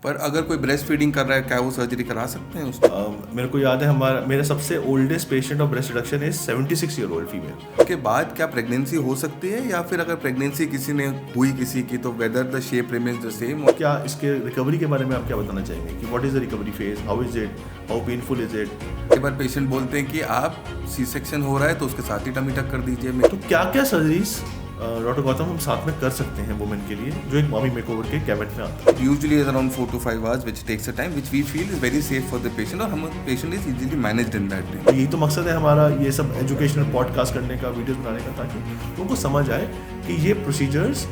पर अगर कोई ब्रेस्ट फीडिंग कर रहा है, क्या वो सर्जरी करा सकते हैं उसको? मेरे को याद है मेरा सबसे oldest patient of breast reduction is 76 year old female. उसके बाद क्या प्रेगनेंसी हो सकती है, या फिर अगर प्रेगनेंसी किसी ने हुई किसी की, तो whether the shape remains the same? क्या इसके रिकवरी के बारे में आप क्या बताना चाहेंगे कि what is the recovery phase, how is it, how painful is it? कई बार पेशेंट बोलते हैं कि आप सी सेक्शन हो रहा है तो उसके साथ ही टमी टक कर दीजिए। तो क्या क्या सर्जरीज डॉक्टर गौतम हम साथ में कर सकते हैं वुमेन के लिए जो एक मॉमी मेकओवर के कैबिनेट में आता है? Usually is around 4 to 5 hours, which takes a time, which we feel is very safe for the patient, और हम patient is easily managed in that day. यही तो मकसद है हमारा ये सब एजुकेशनल पॉडकास्ट करने का, वीडियोस बनाने का, ताकि उनको समझ आए कि ये procedures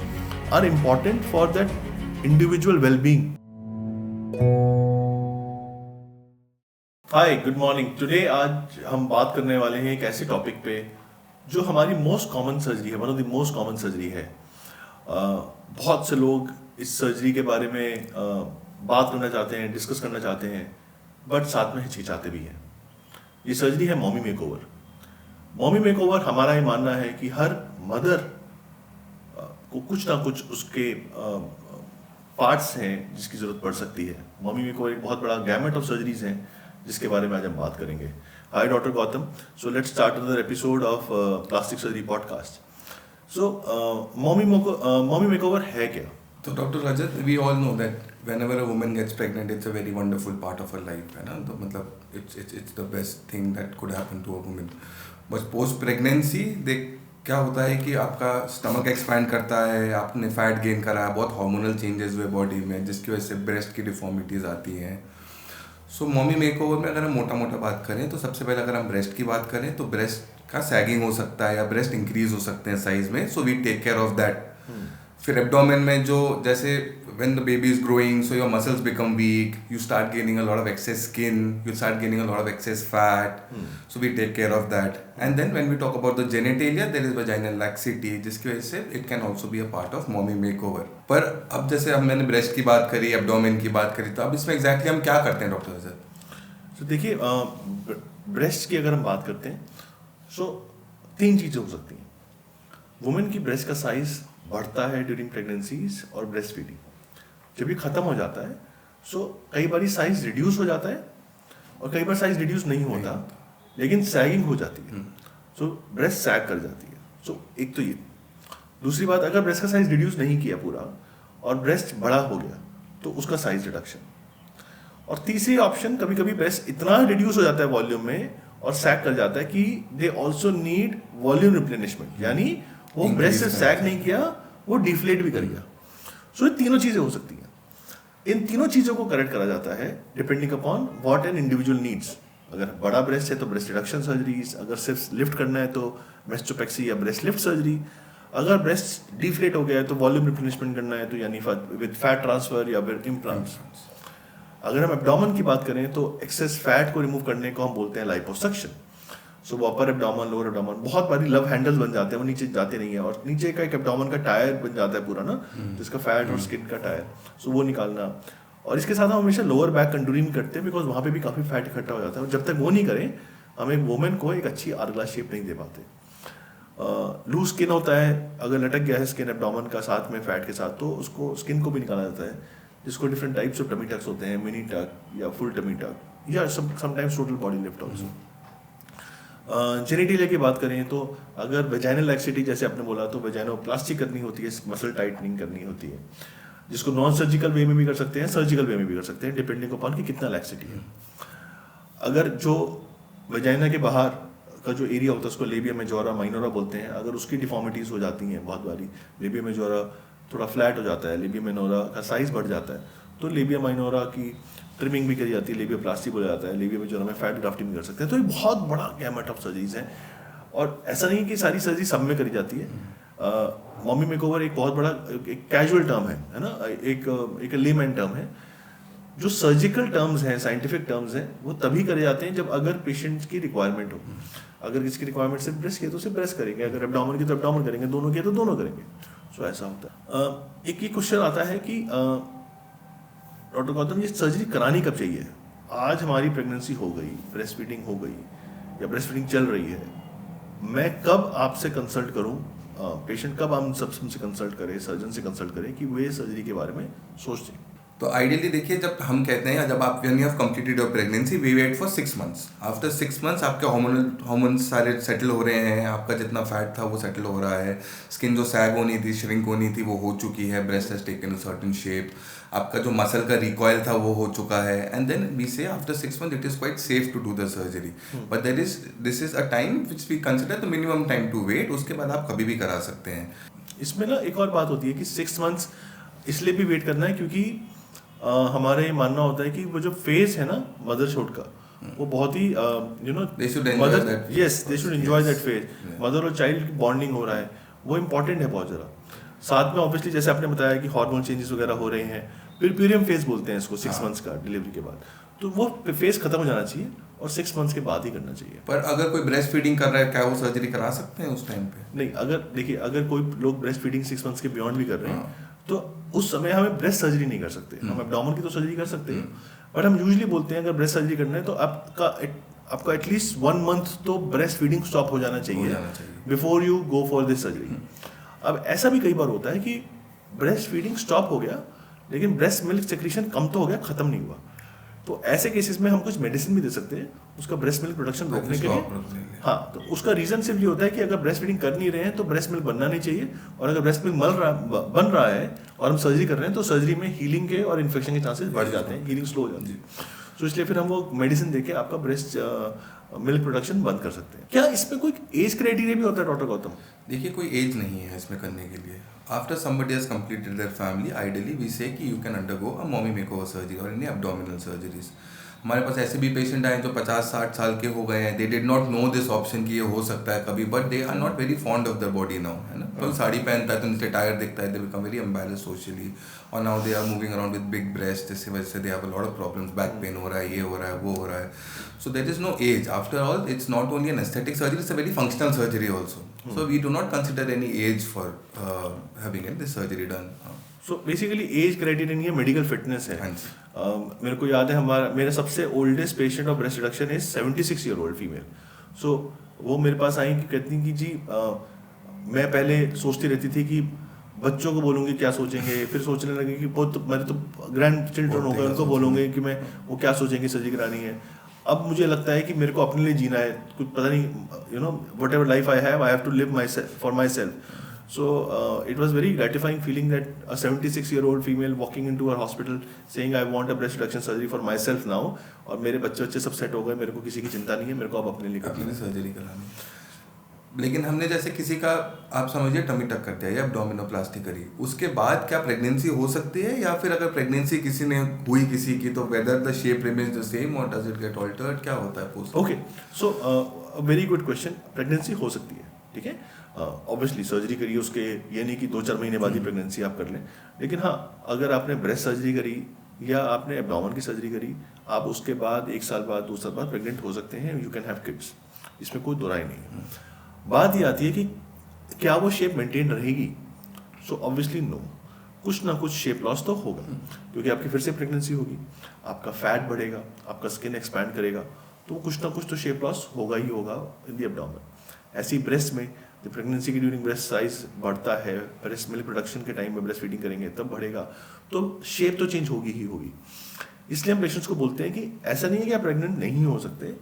are important for that individual wellbeing. Hi, good morning. Today आज हम बात करने वाले हैं एक ऐसे टॉपिक पे जो हमारी मोस्ट कॉमन सर्जरी है, one of the most common surgery है। बहुत से लोग इस सर्जरी के बारे में बात करना चाहते हैं, डिस्कस करना चाहते हैं, बट साथ में हिचकिचाते भी हैं। ये सर्जरी है मॉमी मेकओवर। मॉमी मेकओवर हमारा ये मानना है कि हर मदर को कुछ ना कुछ उसके पार्ट्स हैं जिसकी ज़रूरत पड़ सकती है। मॉमी मेकओवर एक बहुत बड़ा गैमेट ऑफ सर्जरीज हैं जिसके बारे में आज हम बात करेंगे। Hi doctor Gautam, so let's start another episode of plastic surgery podcast. So mommy makeover है क्या? तो doctor Rajat, we all know that whenever a woman gets pregnant, it's a very wonderful part of her life, है ना? तो मतलब it's the best thing that could happen to a woman. बस post pregnancy देख क्या होता है कि आपका स्टमक एक्सपैंड करता है, आपने फैट गेन करा है, बहुत हार्मोनल चेंजेस हुए बॉडी में, जिसकी वजह से ब्रेस्ट की डिफॉर्मिटीज़ आती हैं। सो मॉमी मेकओवर में अगर हम मोटा बात करें तो सबसे पहले अगर हम ब्रेस्ट की बात करें तो ब्रेस्ट का सैगिंग हो सकता है या ब्रेस्ट इंक्रीज हो सकते हैं साइज में, so we take care of that. फिर एब्डोमेन में जो जैसे when the baby is growing, so your muscles become weak, you start gaining a lot of excess skin, you start gaining a lot of excess fat, so we take care of that. And then when we talk about the genitalia, there is vaginal laxity, जिसकी वजह से it can also be a part of mommy makeover. पर अब जैसे अब मैंने breast की बात करी, एब्डोमेन की बात करी, तो अब इसमें एग्जैक्टली हम क्या करते हैं डॉक्टर साहब? तो देखिए, ब्रेस्ट की अगर हम बात करते हैं सो 3 चीज़ें हो सकती हैं। वुमेन की ब्रेस्ट का साइज बढ़ता है ड्यूरिंग प्रेगनेंसीज और ब्रेस्ट फीडिंग। जब ये खत्म हो जाता है सो कई बार साइज रिड्यूस हो जाता है और कई बार साइज रिड्यूस नहीं होता, लेकिन सैगिंग हो जाती है, सो ब्रेस्ट सैग कर जाती है। सो एक तो ये। दूसरी बात, अगर ब्रेस्ट का साइज रिड्यूस नहीं किया पूरा और ब्रेस्ट बड़ा हो गया तो उसका साइज रिडक्शन। और तीसरी ऑप्शन, कभी कभी ब्रेस्ट इतना रिड्यूस हो जाता है वॉल्यूम में और सैग कर जाता है कि they also need volume replenishment, यानी वो ब्रेस्ट से सैग नहीं किया, वो डिफ्लेट भी कर गया। सो ये तीनों चीजें हो सकती हैं। इन तीनों चीजों को करेक्ट करा जाता है depending upon what an individual needs. अगर बड़ा ब्रेस्ट है तो ब्रेस्ट रिडक्शन सर्जरीज, अगर सिर्फ लिफ्ट करना है तो मेस्टोपेक्सी या ब्रेस्ट लिफ्ट सर्जरी, अगर ब्रेस्ट डिफ्लेट हो गया है तो वॉल्यूम रिप्लेनिशमेंट करना है तो यानी विद फैट ट्रांसफर या फिर इम्प्लांट्स। अगर हम एब्डोमेन की बात करें तो एक्सेस फैट को रिमूव करने को हम बोलते हैं लाइपोसक्शन। सो वो अपर एब्डोमेन, लोअर एब्डोमेन, बहुत बारी लव हैंडल्स बन जाते हैं, वो नीचे जाते नहीं है, और नीचे का एक एब्डोमेन का टायर बन जाता है पूरा ना, जिसका फैट और स्किन का टायर, सो वो निकालना। और इसके साथ हम हमेशा लोअर बैक कंटूरिंग करते हैं बिकॉज वहाँ पे भी काफ़ी फैट इकट्ठा हो जाता है, और जब तक वो नहीं करें हम एक वुमेन को एक अच्छी आर्गला शेप नहीं दे पाते। लूज स्किन होता है, अगर लटक गया है स्किन एब्डोमेन का साथ में फैट के साथ, तो उसको स्किन को भी निकाला जाता है, जिसको different types of tummy tucks होते हैं, मिनी टक या फुल टमी टक या sometimes total body lift also. Genitalia की बात करें तो अगर वेजाइनल लैक्सिटी जैसे आपने बोला तो वेजाइनोप्लास्टी करनी होती है, मसल टाइटनिंग करनी होती है, जिसको नॉन सर्जिकल वे में भी कर सकते हैं, सर्जिकल वे में भी कर सकते हैं, डिपेंडिंग अपॉन कि कितना लैक्सिटी है। अगर जो वेजाइना के बाहर का जो एरिया होता है उसको लेबिया मेजोरा माइनोरा बोलते हैं, अगर उसकी डिफॉर्मिटीज हो जाती हैं बहुत बारी, लेबिया मेजोरा थोड़ा फ्लैट हो जाता है, लेबिया माइनोरा का साइज बढ़ जाता है, तो लेबिया माइनोरा की ट्रिमिंग भी करी जाती है, लेबिया प्लास्टी बोला जाता है, लेबिया मेजोरा में फैट ग्राफ्टिंग भी कर सकते हैं। तो ये बहुत बड़ा गैमेट ऑफ सर्जरीज है, और ऐसा नहीं कि सारी सर्जरी सब में करी जाती है। मॉमी मेकओवर एक बहुत बड़ा एक कैजुअल टर्म है ना, एक लेमैन टर्म है। जो सर्जिकल टर्म्स हैं, साइंटिफिक टर्म्स हैं, वो तभी करे जाते हैं जब अगर पेशेंट की रिक्वायरमेंट हो। अगर किसकी रिक्वायरमेंट सिर्फ ब्रेस्ट की है तो सिर्फ ब्रेस्ट करेंगे, अगर एब्डोमेन की तो एब्डोमेन करेंगे, दोनों की है तो दोनों करेंगे। सो ऐसा होता है। एक ये क्वेश्चन आता है कि डॉक्टर गौतम, ये सर्जरी करानी कब चाहिए? आज हमारी प्रेगनेंसी हो गई, ब्रेस्ट फीडिंग हो गई या ब्रेस्ट फीडिंग चल रही है, मैं कब आपसे कंसल्ट करूं? पेशेंट कब हम सबसे कंसल्ट करें, सर्जन से कंसल्ट करें कि वे सर्जरी के बारे में सोचते हैं? तो आइडियली देखिए, जब हम कहते हैं जब आप when you have completed your pregnancy we wait for 6 months. After 6 months आपके हार्मोन्स सारे सेटल हो रहे हैं, आपका जितना फैट था वो सेटल हो रहा है, स्किन जो सैग होनी थी, श्रिंक होनी थी, वो हो चुकी है, breast has taken a certain shape, आपका जो मसल का रिकॉयल था वो हो चुका है, and then we say after 6 month it is quite safe to do the surgery. But this is a time which we consider the minimum time to wait. उसके बाद आप कभी भी करा सकते हैं। इसमें ना एक और बात होती है कि 6 मंथ्स इसलिए भी वेट करना है क्योंकि हमारा ये मानना होता है कि वो जो फेज है ना मदरहुड का, वो बहुत ही They should enjoy mother that phase. Yes they should enjoy that phase. Yeah. Mother और चाइल्ड की बॉन्डिंग हो रहा है, वो इंपॉर्टेंट है बहुत ज़रा। साथ में ऑब्वियसली जैसे आपने बताया कि हार्मोन चेंजेस वगैरह हो रहे हैं, प्यूरियम फेज बोलते हैं इसको 6 मंथ्स का डिलीवरी के बाद, तो वो फेज खत्म हो जाना चाहिए और 6 मंथ्स के बाद ही करना चाहिए। पर अगर कोई ब्रेस्ट फीडिंग कर रहा है, क्या वो सर्जरी करा सकते हैं उस टाइम पे? नहीं, अगर देखिए अगर कोई लोग ब्रेस्ट फीडिंग 6 मंथ्स के बियॉन्ड भी कर रहे हैं हाँ। तो उस समय हमें ब्रेस्ट सर्जरी नहीं कर सकते। हम एब्डोमेन की तो सर्जरी कर सकते हैं, बट हम यूजुअली बोलते हैं अगर ब्रेस्ट सर्जरी करना है तो आपका एटलीस्ट 1 मंथ तो ब्रेस्ट फीडिंग स्टॉप हो जाना चाहिए before you go for this surgery. अब ऐसा भी कई बार होता है कि ब्रेस्ट फीडिंग स्टॉप हो गया लेकिन ब्रेस्ट मिल्क सेक्रीशन कम तो हो गया, खत्म नहीं हुआ, तो ऐसे केसेस में हम कुछ मेडिसिन भी दे सकते हैं उसका ब्रेस्ट मिल्क प्रोडक्शन रोकने के लिए। हाँ, तो उसका रीजन सिर्फ ये होता है कि अगर ब्रेस्ट फीडिंग कर नहीं रहे हैं तो ब्रेस्ट मिल्क बनना नहीं चाहिए, और अगर ब्रेस्ट मिल्क बन रहा है और हम सर्जरी कर रहे हैं तो सर्जरी में हीलिंग के और इन्फेक्शन के चांसेस बढ़ जाते हैं, हीलिंग स्लो हो जाती है। तो इसलिए फिर हम वो मेडिसिन देके आपका ब्रेस्ट मिल्क प्रोडक्शन बंद कर सकते हैं। क्या इसमें कोई एज क्राइटेरिया भी होता है डॉक्टर गौतम? देखिए, कोई एज नहीं है इसमें करने के लिए। After somebody has completed their family, ideally we say कि you can undergo a mommy makeover surgery or any abdominal surgeries। हमारे पास ऐसे भी पेशेंट आए जो 50-60 साल के हो गए हैं, they did not know this option कि ये हो सकता है कभी, but they are not very fond of the body now, है ना। कोई साड़ी पहनता है तो उनसे टायर दिखता है, they become very embarrassed socially, और now they are moving around with big breast, जिसकी वजह से they have a lot of problems, back pain हो रहा है, ये हो रहा है, वो हो रहा है। So there is no age. After all it's not only an aesthetic surgery, it's a very functional surgery also. So we do not consider any age for having this surgery done. So basically age criteria नहीं है, medical fitness है। हाँ जी। मेरे को याद है मेरा सबसे oldest patient of breast reduction is 76 year old female. So वो मेरे पास आई कि कहती कि जी मैं पहले सोचती रहती थी कि बच्चों को बोलूँगी क्या सोचेंगे, फिर सोचने लगी कि बहुत मेरे तो ग्रैंड चिल्ड्रन हो गए, उनको बोलूँगे कि मैं वो क्या सोचेंगे, सर्जरी करानी है। अब मुझे लगता है कि मेरे को अपने लिए जीना है, कुछ पता नहीं whatever life I have to live for myself. So it was very gratifying feeling that a 76-year-old female walking into a hospital saying I want a breast reduction surgery for myself now, और मेरे बच्चे सब set हो गए, मेरे को किसी की चिंता नहीं है, मेरे को अब अपने लिए अपनी सर्जरी करानी। लेकिन हमने जैसे किसी का आप समझिए टमी टक कर दिया या एब्डोमिनोप्लास्टी करी, उसके बाद क्या प्रेगनेंसी हो सकती है, या फिर अगर प्रेगनेंसी किसी ने हुई किसी की तो whether the shape remains the same और डज इट गेट ऑल्टर्ड, क्या होता है post? Okay, so very good question. Pregnancy हो सकती है, ठीक है, ऑब्वियसली सर्जरी करिए उसके, ये नहीं कि 2-4 महीने बाद ही प्रेगनेंसी आप कर लें, लेकिन हाँ अगर आपने ब्रेस्ट सर्जरी करी या आपने एब्डोमेन की सर्जरी करी, आप उसके बाद 1 साल बाद 2 साल बाद प्रेग्नेंट हो सकते हैं, यू कैन हैव किड्स, इसमें कोई दो राय नहीं है। बात ये आती है कि क्या वो शेप मेंटेन रहेगी? सो ऑब्वियसली नो, कुछ ना कुछ शेप लॉस तो होगा, क्योंकि आपकी फिर से प्रेगनेंसी होगी, आपका फैट बढ़ेगा, आपका स्किन एक्सपैंड करेगा, तो कुछ ना कुछ तो शेप लॉस होगा ही होगा इन दी एब्डोमेन। ऐसी ब्रेस्ट में जब प्रेगनेंसी की ड्यूरिंग ब्रेस्ट साइज बढ़ता है, ब्रेस्ट मिल्क प्रोडक्शन के टाइम में ब्रेस्ट फीडिंग करेंगे तब बढ़ेगा, तो शेप तो चेंज होगी ही होगी। इसलिए हम पेशेंट्स को बोलते हैं कि ऐसा नहीं है कि आप प्रेग्नेंट नहीं हो सकते,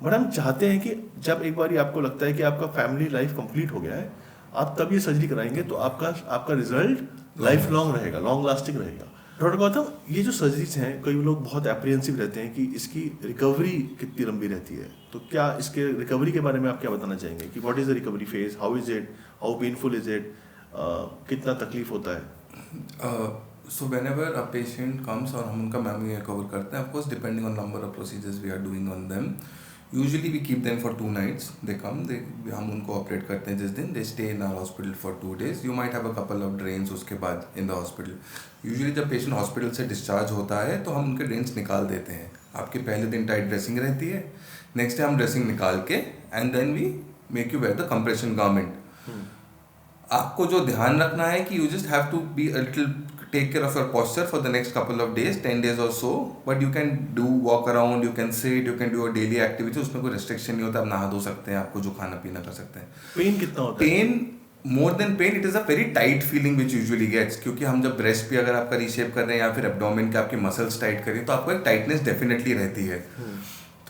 बट हम चाहते हैं कि जब एक बार आपको लगता है कि आपका फैमिली लाइफ कंप्लीट हो गया है, आप तब ये सर्जरी कराएंगे तो आपका रिजल्ट लाइफ लॉन्ग रहेगा, लॉन्ग लास्टिंग रहेगा। डॉक्टर गौतम, ये जो सर्जरीज हैं, कई लोग बहुत एप्रीहेंसिव रहते हैं कि इसकी रिकवरी कितनी लंबी रहती है, तो क्या इसके रिकवरी के बारे में आप क्या बताना चाहेंगे कि what is the recovery phase, how is it, how painful is it, कितना तकलीफ होता है? सो whenever a patient comes और हम उनका मैमी कवर करते हैं, of course depending on number of procedures we are doing on them, usually we keep them for 2 nights, they come, हम उनको ऑपरेट करते हैं जिस दिन, they stay in our hospital for 2 days, you might have a couple of drains उसके बाद in the hospital। Usually जब patient hospital से डिस्चार्ज होता है तो हम उनके ड्रेन्स निकाल देते हैं। आपके पहले दिन टाइट ड्रेसिंग रहती है, नेक्स्ट डे हम ड्रेसिंग निकाल के and then we make you wear the compression garment. आपको जो ध्यान रखना है कि you just have to be a little take care of your posture for the next couple of days, 10 days or so, but you can do walk around, you can sit, you can do your daily activity, उसमें कोई restriction नहीं होता, आप नहा धो सकते हैं, आपको जो खाना पीना कर सकते हैं। पेन कितना होता है? Pain more than pain it is a very tight feeling which usually gets, क्योंकि हम जब ब्रेस्ट पे अगर आपका रीशेप कर रहे हैं या फिर एब्डोमेन के आपके मसल्स टाइट करें तो आपको एक टाइटनेस डेफिनेटली रहती है.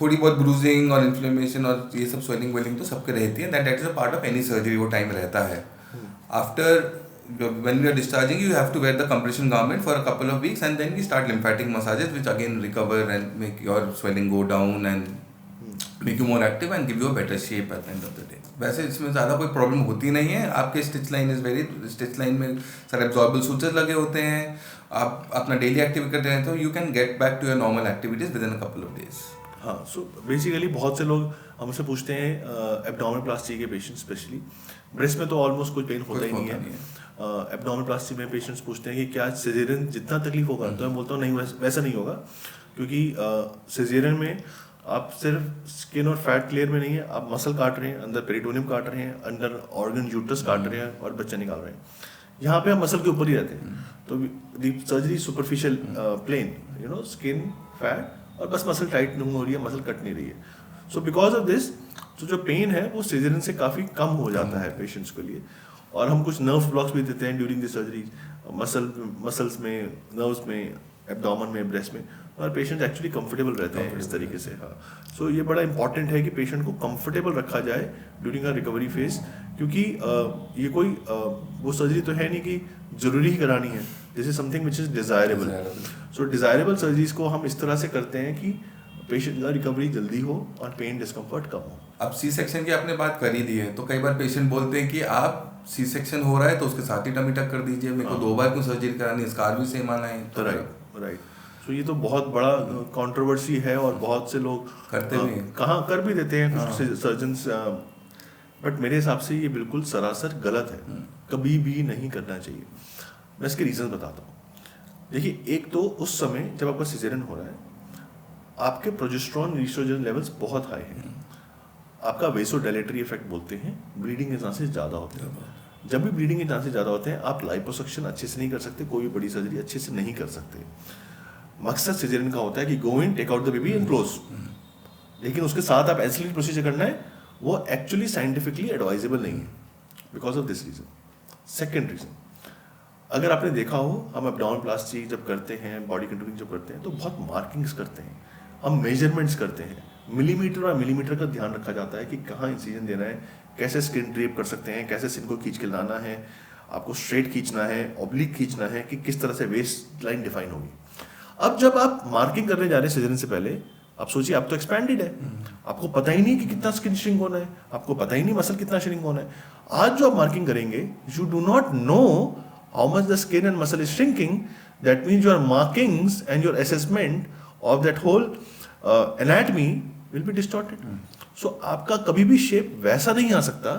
थोड़ी बहुत ब्रूजिंग और इन्फ्लेमेशन और ये सब स्वेलिंग वेलिंग तो सबके रहती है. That is a part of any surgery, वो टाइम रहता है. After when we are discharging you have to wear the compression garment for a couple of weeks and then we start lymphatic massages which again recover and make your swelling go down and make you more active and give you a better shape at the end of the day. वैसे इसमें ज़्यादा कोई problem होती नहीं है. आपके stitch line is very, stitch line में सारे एब्जॉर्बल सूचर्स लगे होते हैं. आप अपना डेली एक्टिविटी करते हैं तो you can get back to your normal activities within a couple of days. हाँ, सो बेसिकली बहुत से लोग हमसे पूछते हैं एब्डोमिनोप्लास्टी के पेशेंट, स्पेशली ब्रेस्ट में तो ऑलमोस्ट कोई पेन होता ही नहीं है. एब्डोमिनोप्लास्टी में पेशेंट्स पूछते हैं कि क्या सिजेरियन जितना तकलीफ होगा, तो मैं बोलता हूँ नहीं, वैसा नहीं होगा. क्योंकि सिजेरियन में आप सिर्फ स्किन और फैट क्लियर में नहीं है, आप मसल काट रहे हैं, अंदर पेरिटोनियम काट रहे हैं, अंदर ऑर्गन यूट्रस काट रहे हैं और बच्चा निकाल रहे हैं. यहाँ पे हम मसल के ऊपर ही रहते हैं. तो the surgery superficial plane, you know, skin fat और बस मसल टाइट नहीं हो रही है, मसल कट नहीं रही है. सो बिकॉज ऑफ दिस तो जो पेन है वो सिजेरियन से काफ़ी कम हो जाता है पेशेंट्स के लिए. और हम कुछ नर्व ब्लॉक्स भी देते हैं ड्यूरिंग द सर्जरी, मसल्स में, नर्व्स में, एब्डोमेन में, ब्रेस्ट में, और पेशेंट एक्चुअली कंफर्टेबल रहते हैं इस तरीके से. हाँ, सो ये बड़ा इंपॉर्टेंट है कि पेशेंट को कंफर्टेबल रखा जाए ड्यूरिंग अ रिकवरी फेज. क्योंकि ये कोई वो सर्जरी तो है नहीं कि जरूरी ही करानी है. This is something which is desirable. So desirable surgeries को हम इस तरह से करते हैं कि पेशेंट का रिकवरी जल्दी हो और पेन डिस्कम्फर्ट कम हो. अब सी सेक्शन की आपने बात कर ही दी है तो कई बार पेशेंट बोलते हैं कि आप सी सेक्शन हो रहा है तो उसके साथ ही टमी टक कर दीजिए, मेरे को 2 बार क्यों सर्जरी करानी, स्कार भी सेम आना है. तो राइट. सो ये तो बहुत बड़ा कंट्रोवर्सी है और बहुत से लोग करते भी हैं. कहाँ कर भी देते हैं कुछ सर्जन्स. बट मेरे हिसाब से ये बिल्कुल सरासर गलत है, कभी भी नहीं करना चाहिए. मैं इसके रीजन बताता हूँ. देखिए, एक तो उस समय जब आपका सिजेरियन हो रहा है आपके प्रोजेस्टेरॉन ईस्ट्रोजन लेवल्स बहुत हाई हैं. आपका वेसोडाइलेटरी इफेक्ट बोलते हैं, ब्लीडिंग के चांसेस ज़्यादा होते हैं. जब भी ब्लीडिंग के चांसेस ज़्यादा होते हैं आप लाइपोसक्शन अच्छे से नहीं कर सकते, कोई भी बड़ी सर्जरी अच्छे से नहीं कर सकते. मकसद सिजेरियन का होता है कि go in, take out the baby and close. लेकिन उसके साथ आप एंसिलरी प्रोसीजर करना है, वो एक्चुअली साइंटिफिकली एडवाइजेबल नहीं है because of this reason. Second reason, अगर आपने देखा हो, हम एब्डोमिनोप्लास्टी जब करते हैं, बॉडी कंटूरिंग जब करते हैं तो बहुत मार्किंग्स करते हैं, हम मेजरमेंट्स करते हैं. मिलीमीटर और मिलीमीटर का ध्यान रखा जाता है कि कहाँ इंसिजन देना है, कैसे स्किन ड्रेप कर सकते हैं, कैसे स्किन को खींच के लाना है, आपको स्ट्रेट खींचना है, ऑब्लिक खींचना है, कि किस तरह से वेस्ट लाइन डिफाइन होगी. अब जब आप मार्किंग करने जा रहे हैं सिजन से पहले, आप सोचिए आप तो एक्सपैंडेड है, आपको पता ही नहीं कि कितना स्किन श्रिंक होना है, आपको पता ही नहीं मसल कितना श्रिंक होना है. आज जो आप मार्किंग करेंगे, you do not know how much the skin and muscle is shrinking. That means your markings and your assessment of that whole anatomy will be distorted. So आपका कभी भी शेप वैसा नहीं आ सकता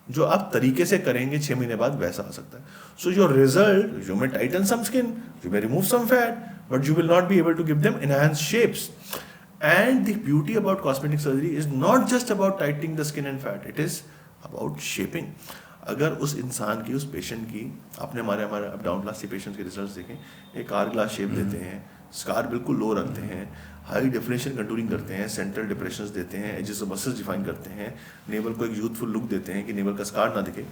जो आप तरीके से करेंगे 6 महीने बाद वैसा आ सकता है. So your result, you may tighten some skin, you may remove some fat, but you will not be able to give them enhanced shapes. And the beauty about cosmetic surgery is not just about tightening the skin and fat, it is about shaping. अगर उस इंसान की, उस patient की, आपने हमारे abdominoplasty patients के results देखें, एक कार ग्लास शेप देते हैं, स्कार बिल्कुल लो रखते हैं, हाई डेफिनेशन कंटूरिंग करते हैं, सेंट्रल डिप्रेशंस देते हैं, एजेस ऑफ मसल्स डिफाइन करते हैं, नेवल को एक यूथफुल लुक देते हैं कि नेवल का स्कार ना दिखे.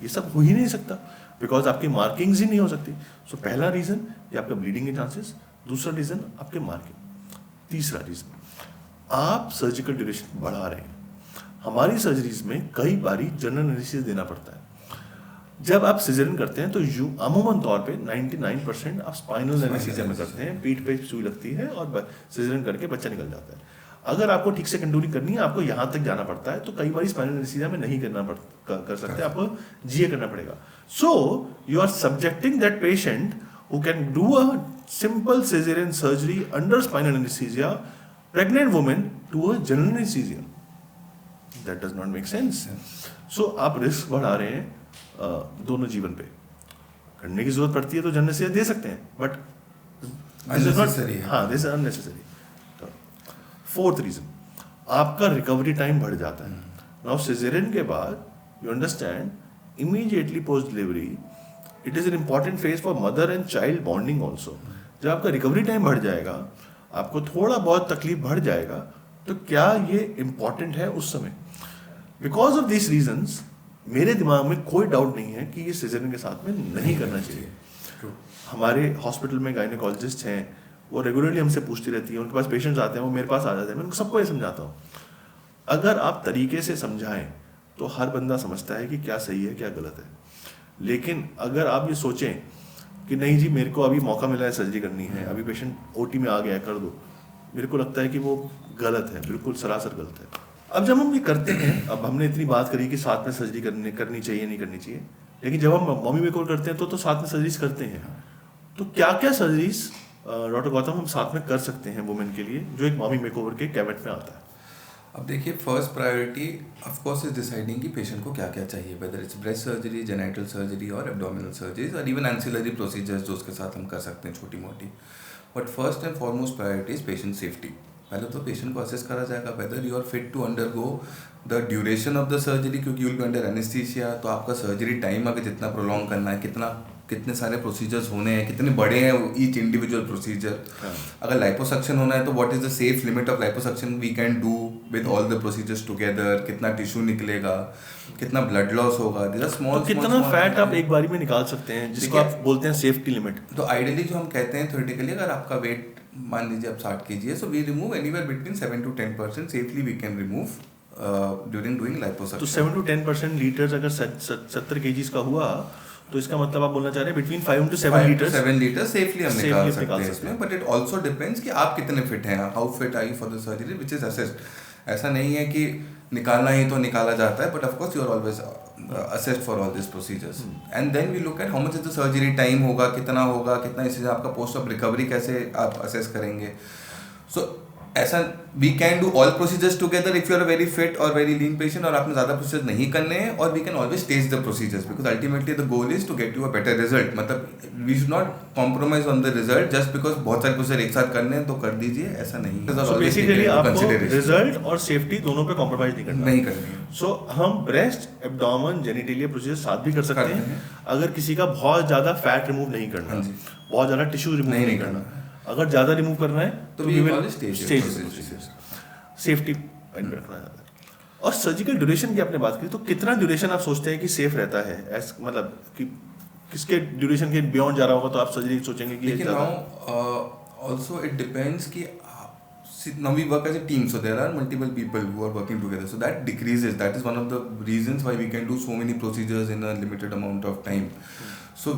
ये सब हो ही नहीं सकता बिकॉज आपकी मार्किंग्स ही नहीं हो सकती. सो पहला रीज़न ये आपका ब्लीडिंग के चांसेस, दूसरा रीज़न आपके मार्किंग, तीसरा रीज़न आप सर्जिकल ड्यूरेशन बढ़ा रहे हैं. हमारी सर्जरीज में कई बारी जनरल एनेस्थीसिया देना पड़ता है. जब आप सिजेरियन करते हैं तो अमूमन तौर पे 99% आप स्पाइनल एनेस्थीसिया में करते हैं, पीठ पे सुई लगती है और सिजेरियन करके बच्चा निकल जाता है. अगर आपको ठीक से कंटूरिंग करनी है, आपको यहाँ तक जाना पड़ता है, तो कई बार स्पाइनल एनेस्थीसिया में नहीं कर सकते, आपको जीए करना पड़ेगा. So you are subjecting that patient who can do a simple caesarean surgery under spinal anaesthesia, pregnant women, to a general anaesthesia. That does not make sense. So आप risk बढ़ा रहे हैं दोनों जीवन पे. करने की जरूरत पड़ती है तो जनरल एनेस्थीसिया दे सकते हैं, but this is unnecessary. Fourth reason, आपका रिकवरी टाइम बढ़ जाता है. नाउ सिजेरियन के बाद you understand, immediately post delivery it is an important phase for mother and child bonding also. जब आपका रिकवरी टाइम बढ़ जाएगा, आपको थोड़ा बहुत तकलीफ बढ़ जाएगा, तो क्या ये इंपॉर्टेंट है उस समय? बिकॉज ऑफ दिस रीजन्स मेरे दिमाग में कोई डाउट नहीं है कि ये सिजेरियन के साथ में नहीं करना चाहिए। हमारे हॉस्पिटल में गायनेकोलॉजिस्ट हैं, वो रेगुलरली हमसे पूछती रहती है, उनके पास पेशेंट्स आते हैं, वो मेरे पास आ जाते हैं, मैं उनको सबको ये समझाता हूँ। अगर आप तरीके से समझाएं तो हर बंदा समझता है कि क्या सही है क्या गलत है। लेकिन अगर आप ये सोचें कि नहीं जी मेरे को अभी मौका मिला है सर्जरी करनी है, अभी पेशेंट ओटी में आ गया है कर दो, मेरे को लगता है कि वो गलत है, बिल्कुल सरासर गलत है। अब जब हम ये करते हैं, अब हमने इतनी बात करी कि साथ में सर्जरी करनी चाहिए नहीं करनी चाहिए, लेकिन जब हम मम्मी मेकओवर करते हैं तो साथ में सर्जरीज करते हैं। तो क्या क्या सर्जरीज डॉक्टर गौतम हम साथ में कर सकते हैं वुमेन के लिए जो एक मम्मी मेकओवर के कैबिनेट में आता है? अब देखिए, first priority of course is deciding कि पेशेंट को क्या क्या चाहिए, whether it's breast surgery, genital surgery और एब्डोमिनल सर्जरीज और इवन एंसिलरी प्रोसीजर्स जो उसके साथ हम कर सकते हैं छोटी मोटी। But first and foremost priority is patient safety. पहले तो पेशेंट को असेस करा जाएगा whether you are fit to undergo the duration of the surgery, क्योंकि you will be under anaesthesia, तो आपका सर्जरी टाइम अगर जितना प्रोलॉन्ग करना है, कितने सारे प्रोसीजर्स होने हैं, कितने बड़े हैं ईच इंडिविजुअल प्रोसीजर। अगर लाइपोसक्शन होना है तो what is the safe limit of liposuction we can do with all the procedures together, कितना टिश्यू निकलेगा, कितना ब्लड लॉस होगा, दिस आर स्मॉल। तो कितना फैट आप एक बारी में निकाल सकते हैं जिसको आप बोलते हैं सेफ्टी लिमिट? तो आइडियली जो हम कहते हैं थ्योरेटिकली, अगर आपका वेट मान लीजिए आप 60 kg है, so we remove anywhere between 7 to 10% safely we can remove during doing liposuction. तो 7 to 10% लीटर्स अगर 70 kgs का हुआ तो इसका मतलब आप बोलना चाह रहे हैं between 5 to 7 litres 7 litre safely हम निकाल सकते हैं हैं इसमें। बट इट ऑल्सो डिपेंड्स कि आप कितने फिट हैं, how fit are you for the surgery which is assessed. ऐसा नहीं है कि निकालना ही तो निकाला जाता है, but of course you are always assessed for all this procedures and then we look at how much is the surgery time होगा, कितना इससे आपका पोस्ट ऑफ रिकवरी कैसे आप असेस करेंगे। सो ऐसा we can do all procedures together if you are a very fit और very lean patient और आपने ज़्यादा प्रोसीजर नहीं करने हैं, और we can always test the procedures because ultimately the goal is to get you a better result. मतलब we should not compromise on the result just because बहुत सारे प्रोसीजर एक साथ करने हैं तो कर दीजिए, ऐसा नहीं है। सो बेसिकली आपको रिजल्ट और सेफ्टी दोनों पे कॉम्प्रोमाइज नहीं करनी है। सो हम ब्रेस्ट, एब्डोमेन, जेनिटेलिया प्रोसीजर साथ भी कर सकते हैं अगर किसी का बहुत ज़्यादा फैट रिमूव नहीं करना, बहुत ज़्यादा टिश्यू रिमूव नहीं करना। अगर ज़्यादा रिमूव करना है तो वी विल स्टेज सेफ्टी रखना है। और सर्जिकल ड्यूरेशन की आपने बात की, तो कितना ड्यूरेशन आप सोचते हैं कि सेफ रहता है? मतलब कि किसके ड्यूरेशन के बियॉन्ड जा रहा होगा तो आप सर्जरी सोचेंगे कि लेकिन also it depends कि now we work as a team, so there are multiple people who are working together, so that decreases. That is one of the reasons why we can do so many procedures in a limited amount of time. So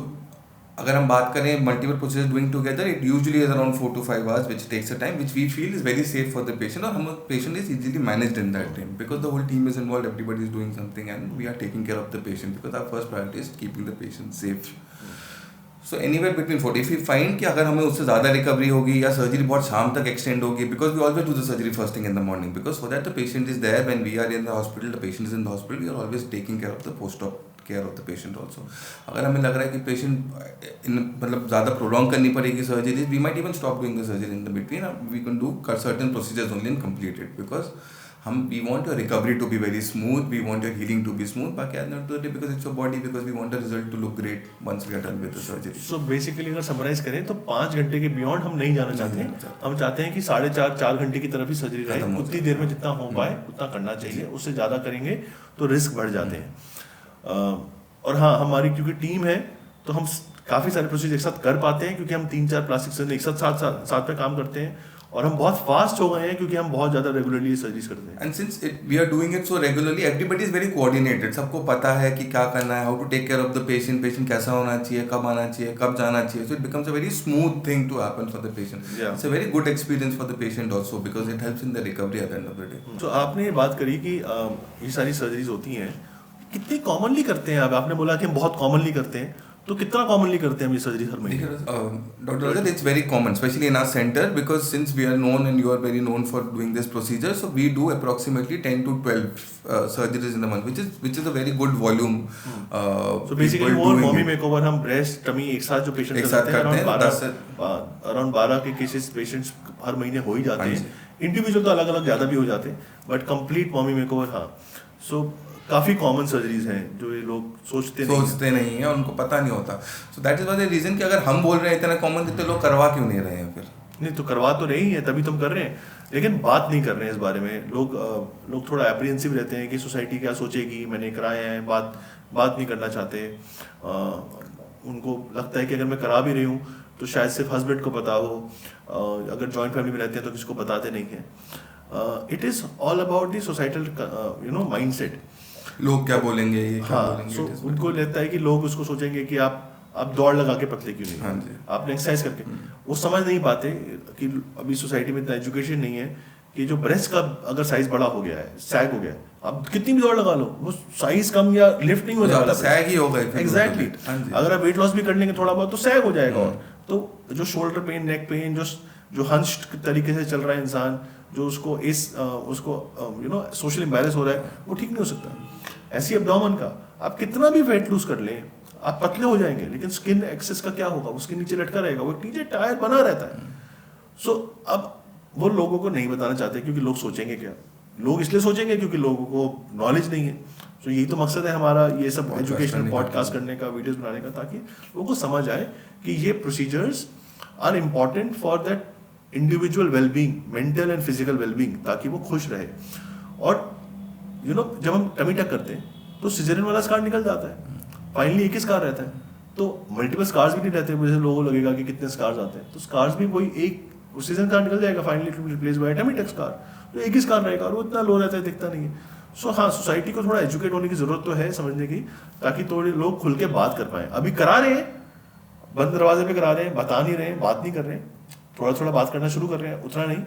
अगर हम बात करें multiple procedure doing together, it usually is around 4 to 5 hours which takes a time which we feel is very safe for the patient, और हम patient is easily managed in that time because the whole team is involved, everybody is doing something and we are taking care of the patient because our first priority is keeping the patient safe. So anywhere between 40, if we find कि अगर हमें उससे ज़्यादा recovery होगी या surgery बहुत शाम तक एक्सटेंड होगी, because we always do the surgery first thing in the morning because so that the patient is there when we are in the hospital, the patient is in the hospital, we are always taking care of the post-op care of the patient also. अगर हमें लग रहा है कि patient मतलब ज़्यादा prolong करनी पड़ेगी surgery, we might even stop doing the surgery in the between. We can do certain procedures only and complete it because we want your recovery to be very smooth, we want your healing to be smooth. बाकी at the end of the day because it's your body, because we want the result to look great once we are done with the surgery. So basically अगर summarise करें तो 5 घंटे के beyond हम नहीं जाना चाहते हैं। हम चाहते हैं कि 4.5 घंटे की तरफ ही सर्जरी रहे, उतनी देर में जितना हो पाए उतना करना चाहिए। उससे ज़्यादा करेंगे तो रिस्क बढ़ जाते हैं। और हाँ, हमारी क्योंकि टीम है तो हम काफ़ी सारे प्रोसीजर एक साथ कर पाते हैं क्योंकि हम 3-4 प्लास्टिक सर्जन एक साथ पे काम करते हैं, और हम बहुत फास्ट हो गए हैं क्योंकि हम बहुत ज़्यादा रेगुलरली सर्जरीज करते हैं। And since we are doing it so regularly, everybody is very coordinated, सबको पता है कि क्या करना है, how to take care of the patient, patient कैसा होना चाहिए, कब आना चाहिए, कब जाना चाहिए। So it becomes a very smooth thing to happen for the patient. It's a very good experience for the patient also because it helps in the recovery at the end of the day. तो आपने ये बात करी कि ये सारी surgeries होती हैं, कितनी कॉमनली करते हैं? अब आपने बोला कि हम बहुत कॉमनली करते हैं, तो कितना कॉमनली करते हैं हम ये सर्जरी हर महीने? Dr. Rajat, it's very common, especially in our center, because since we are known and you are very known for doing this procedure, so we do approximately 10 to 12 surgeries in a month, which is a very good volume. So basically more mommy makeover हम breast, tummy एक साथ जो patient करते हैं, around 12 के cases patients हर महीने हो ही जाते हैं। इंडिविजुअल तो अलग अलग ज़्यादा भी हो जाते हैं, बट कंप्लीट मॉमी मेकओवर हाँ। सो काफ़ी कॉमन सर्जरीज हैं जो ये लोग सोचते नहीं है, उनको पता नहीं होता। So that is the reason कि अगर हम बोल रहे हैं इतना कॉमन, तो लोग करवा क्यों नहीं रहे हैं फिर? नहीं तो करवा तो नहीं है, तभी तुम कर रहे हैं, लेकिन बात नहीं कर रहे हैं इस बारे में। लोग थोड़ा एप्रीहेंसिव रहते हैं कि सोसाइटी क्या सोचेगी, मैंने कराया है, बात नहीं करना चाहते। उनको लगता है कि अगर मैं करा भी रही हूँ तो शायद सिर्फ हस्बैंड को पता हो, अगर जॉइंट फैमिली में रहते हैं तो किसी को बताते नहीं हैं। It is all about the societal mind set. लोग क्या बोलेंगे, ये क्या हाँ, बोलेंगे, so उनको लगता है कि लोग उसको सोचेंगे कि आप दौड़ लगा के पतले क्यों नहीं, हाँ जी। आपने एक्सरसाइज करके। वो समझ नहीं पाते कि अभी सोसाइटी में इतना एजुकेशन नहीं है कि जो ब्रेस्ट का अगर साइज बड़ा हो गया है, सैग हो गया है, आप कितनी भी दौड़ लगा लो वो साइज कम या लिफ्ट नहीं हो जाएगा, सैग ही होगा। एग्जैक्टली। अगर आप वेट लॉस भी कर लेंगे थोड़ा बहुत तो सैग हो जाएगा। और तो जो शोल्डर पेन, नेक पेन, जो हंच्ड तरीके से चल रहा है इंसान, जो उसको सोशल इम्बैलेंस हो रहा है, वो ठीक नहीं हो सकता। ऐसी एब्डोमेन का आप कितना भी वेट लूज कर लें, आप पतले हो जाएंगे, लेकिन स्किन एक्सेस का क्या होगा, उसके नीचे लटका रहेगा, वो नीचे टायर बना रहता है। सो अब वो लोगों को नहीं बताना चाहते क्योंकि लोग सोचेंगे क्या। लोग इसलिए सोचेंगे क्योंकि लोगों को नॉलेज नहीं है। सो यही तो मकसद है हमारा ये सब एजुकेशनल पॉडकास्ट करने का, वीडियोस बनाने का, ताकि लोगों को समझ आए कि ये procedures are important for that individual wellbeing, mental and physical wellbeing, ताकि वो खुश रहे। और जब हम टमी टक करते हैं तो सिजेरियन वाला स्कार निकल जाता है, फाइनली एक ही स्कार रहता है, तो मल्टीपल स्कार्स भी नहीं रहते। जैसे लोगों को लगेगा कि कितने स्कार्स आते हैं, तो स्कार्स भी वही एक सिजेरियन स्कार निकल जाएगा, finally to be replaced by tummy tuck scar, तो एक ही स्कार रहेगा और वो इतना लो रहता है, दिखता नहीं है। सो हाँ, सोसाइटी को थोड़ा एजुकेट होने की जरूरत तो है, समझने की, ताकि थोड़े लोग खुल के बात कर पाए। अभी करा रहे हैं, बंद दरवाजे पे करा रहे हैं, बता नहीं रहे हैं, बात नहीं कर रहे हैं, थोड़ा थोड़ा बात करना शुरू कर रहे हैं, उतना नहीं।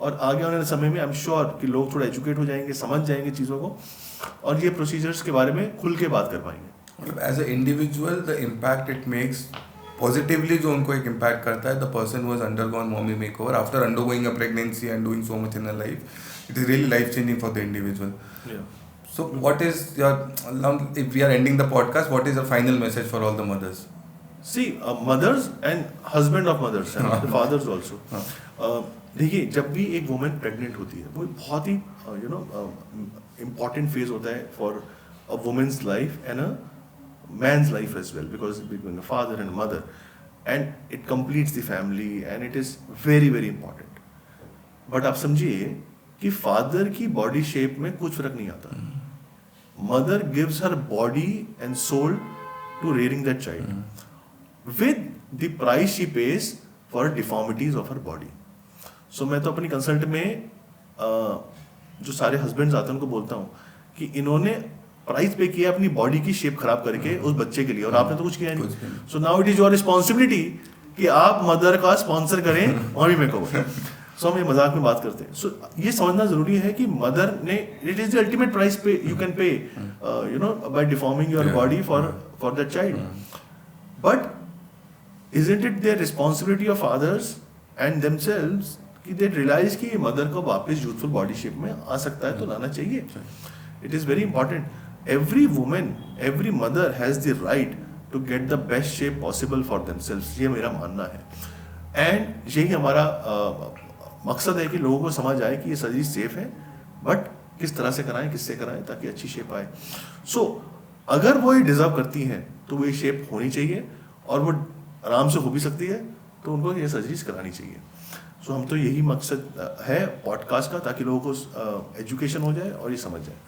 और आगे आने वाले समय में आई एम श्योर कि लोग थोड़ा एजुकेट हो जाएंगे, समझ जाएंगे चीज़ों को, और ये प्रोसीजर्स के बारे में खुल के बात कर पाएंगे। मतलब as a individual the impact it makes positively, जो उनको एक इम्पैक्ट करता है, the person who has undergone mommy makeover after undergoing a pregnancy and doing so much in a life, it is really life changing for the individual. So what is your, if we are ending the podcast, what is your final message for all the mothers? See, mothers and husband of mothers and the fathers also. देखिए, जब भी एक women pregnant होती है, वो बहुत ही important phase होता है for a women's life and a man's life as well, because between a father and mother, and it completes the family and it is very very important. But आप समझिए कि father की body shape में कुछ फर्क नहीं आता. Mother gives her body and soul to rearing that child, with the price she pays for deformities of her body. So मैं तो अपनी कंसल्ट में जो सारे हस्बैंड्स आते हैं उनको बोलता हूँ कि इन्होंने प्राइस पे किया अपनी बॉडी की शेप खराब करके उस बच्चे के लिए, और आपने तो कुछ किया नहीं. So now it is your responsibility कि आप मदर का स्पॉन्सर करें मॉमी मेकओवर. सो हम ये मजाक में बात करते हैं. सो ये समझना जरूरी है कि मदर ने, it is the ultimate price pay you can pay by deforming your body for that child. But isn't it their responsibility of fathers and themselves कि they realize कि मदर को वापस यूथफुल बॉडी शेप में आ सकता है तो लाना चाहिए. It is very important. Every woman, every mother has the right to get the best shape possible for themselves. ये मेरा मानना है. And यही हमारा मकसद है कि लोगों को समझ आए कि ये सर्जरी सेफ है, बट किस तरह से कराएं, किससे कराएं ताकि अच्छी शेप आए. So अगर वो ये डिजर्व करती हैं तो वो ये शेप होनी चाहिए, और वो आराम से हो भी सकती है, तो उनको ये सर्जरीज करानी चाहिए. सो हम तो यही मकसद है पॉडकास्ट का, ताकि लोगों को एजुकेशन हो जाए और ये समझ जाए.